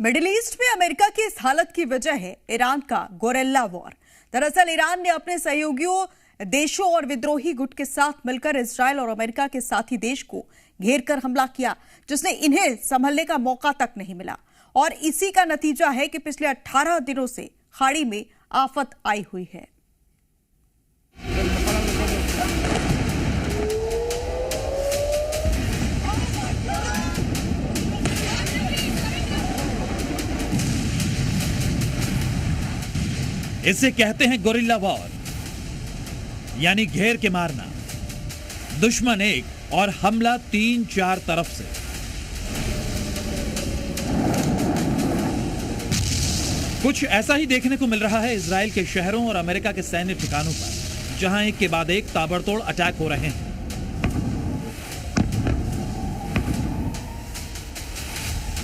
Middle east में America की इस हालत की वजह है ईरान का गोरिल्ला वॉर। दरअसल ईरान ने अपने सहयोगियों देशों और विद्रोही गुट के साथ मिलकर इजराइल और अमेरिका के साथी देश को घेर कर हमला किया, जिसने इन्हें संभलने का मौका तक नहीं मिला। और इसी का नतीजा है कि पिछले 18 दिनों से खाड़ी में आफत आई हुई है। इसे कहते हैं गोरिल्ला वॉर, यानी घेर के मारना। दुश्मन एक और हमला 3-4 तरफ से। कुछ ऐसा ही देखने को मिल रहा है इजराइल के शहरों और अमेरिका के सैन्य ठिकानों पर, जहां एक के बाद एक ताबड़तोड़ अटैक हो रहे हैं।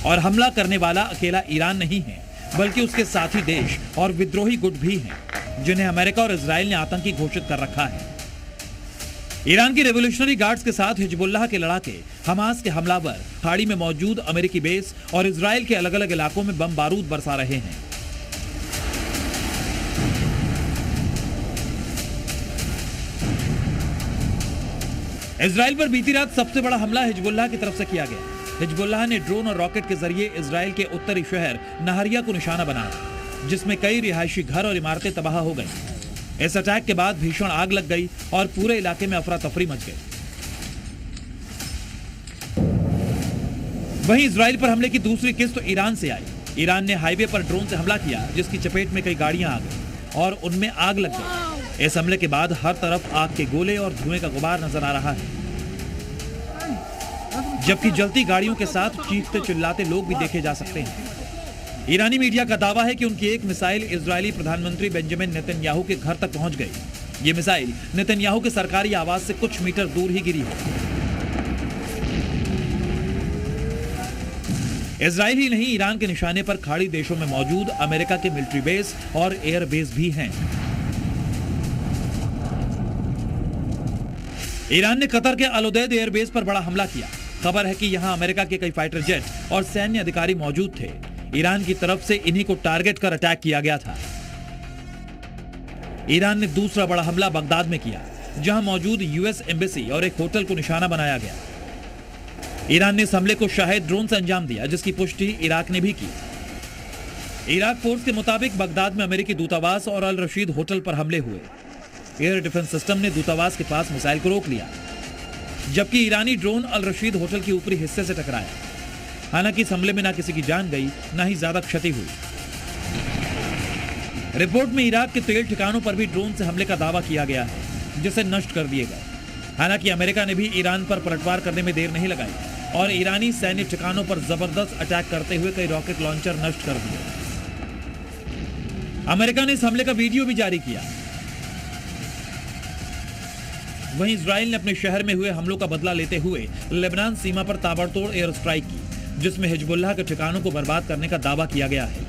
और हमला करने वाला अकेला ईरान नहीं है, बल्कि उसके साथी देश और विद्रोही गुट भी हैं, जिन्हें अमेरिका और इजराइल ने आतंकी घोषित कर रखा है। ईरान की रेवोल्यूशनरी गार्ड्स के साथ हिजबुल्लाह के लड़ाके, हमास के हमलावर खाड़ी में मौजूद अमेरिकी बेस और इजराइल के अलग अलग इलाकों में बम बारूद बरसा रहे हैं। इजराइल पर बीती रात सबसे बड़ा हमला हिजबुल्लाह की तरफ से किया गया। हिजबुल्लाह ने ड्रोन और रॉकेट के जरिए इजराइल के उत्तरी शहर नहरिया को निशाना बनाया, जिसमें कई रिहायशी घर और इमारतें तबाह हो गई। इस अटैक के बाद भीषण आग लग गई और पूरे इलाके में अफरा तफरी मच गई। वहीं इजराइल पर हमले की दूसरी किस्त ईरान से आई। ईरान ने हाईवे पर ड्रोन से हमला किया, जिसकी चपेट में कई गाड़ियां आ गई और उनमें आग लग गई। इस हमले के बाद हर तरफ आग के गोले और धुएं का गुबार नजर आ रहा है, जबकि जलती गाड़ियों के साथ चीखते चिल्लाते लोग भी देखे जा सकते हैं। ईरानी मीडिया का दावा है कि उनकी एक मिसाइल इजरायली प्रधानमंत्री बेंजामिन नेतन्याहू के घर तक पहुंच गई। ये मिसाइल नेतन्याहू के सरकारी आवास से कुछ मीटर दूर ही गिरी है। इजराइल ही नहीं, ईरान के निशाने पर खाड़ी देशों में मौजूद अमेरिका के मिलिट्री बेस और एयर बेस भी हैं। ईरान ने कतर के अल-उदैद एयरबेस पर बड़ा हमला किया। खबर है कि यहां अमेरिका के कई फाइटर जेट और सैन्य अधिकारी मौजूद थे। ईरान की तरफ से इन्हीं को टारगेट कर अटैक किया गया था। ईरान ने दूसरा बड़ा हमला बगदाद में किया, जहां मौजूद यूएस एम्बेसी और एक होटल को निशाना बनाया गया। ईरान ने इस हमले को शायद ड्रोन से अंजाम दिया, जिसकी पुष्टि इराक ने भी की। इराक फोर्स के मुताबिक बगदाद में अमेरिकी दूतावास और अल रशीद होटल पर हमले हुए। एयर डिफेंस सिस्टम ने दूतावास के पास मिसाइल को रोक लिया, जबकि ईरानी ड्रोन अल रशीद होटल के ऊपरी हिस्से से टकराया। हालांकि इस हमले में ना किसी की जान गई, ना ही ज्यादा क्षति हुई। रिपोर्ट में इराक के तेल ठिकानों पर भी ड्रोन से हमले का दावा किया गया है, जिसे नष्ट कर दिए गए। हालांकि अमेरिका ने भी ईरान पर पलटवार करने में देर नहीं लगाई और ईरानी सैन्य ठिकानों पर जबरदस्त अटैक करते हुए कई रॉकेट लॉन्चर नष्ट कर दिए। अमेरिका ने इस हमले का वीडियो भी जारी किया। वहीं इजराइल ने अपने शहर में हुए हमलों का बदला लेते हुए लेबनान सीमा पर ताबड़तोड़ एयर स्ट्राइक की, जिसमें हिजबुल्लाह के ठिकानों को बर्बाद करने का दावा किया गया है।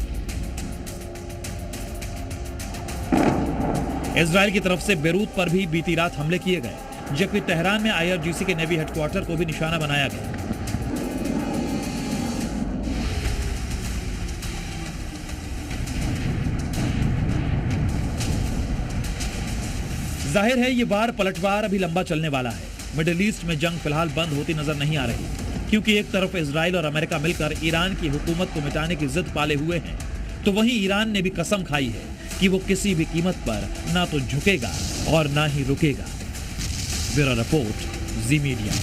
इजराइल की तरफ से बेरूत पर भी बीती रात हमले किए गए, जबकि तेहरान में आईआरजीसी के नेवी हेडक्वार्टर को भी निशाना बनाया गया। जाहिर है ये वार पलटवार अभी लंबा चलने वाला है। मिडिल ईस्ट में जंग फिलहाल बंद होती नजर नहीं आ रही, क्योंकि एक तरफ इजराइल और अमेरिका मिलकर ईरान की हुकूमत को मिटाने की जिद पाले हुए हैं, तो वहीं ईरान ने भी कसम खाई है कि वो किसी भी कीमत पर ना तो झुकेगा और ना ही रुकेगा। ब्यूरो रिपोर्ट, जी मीडिया।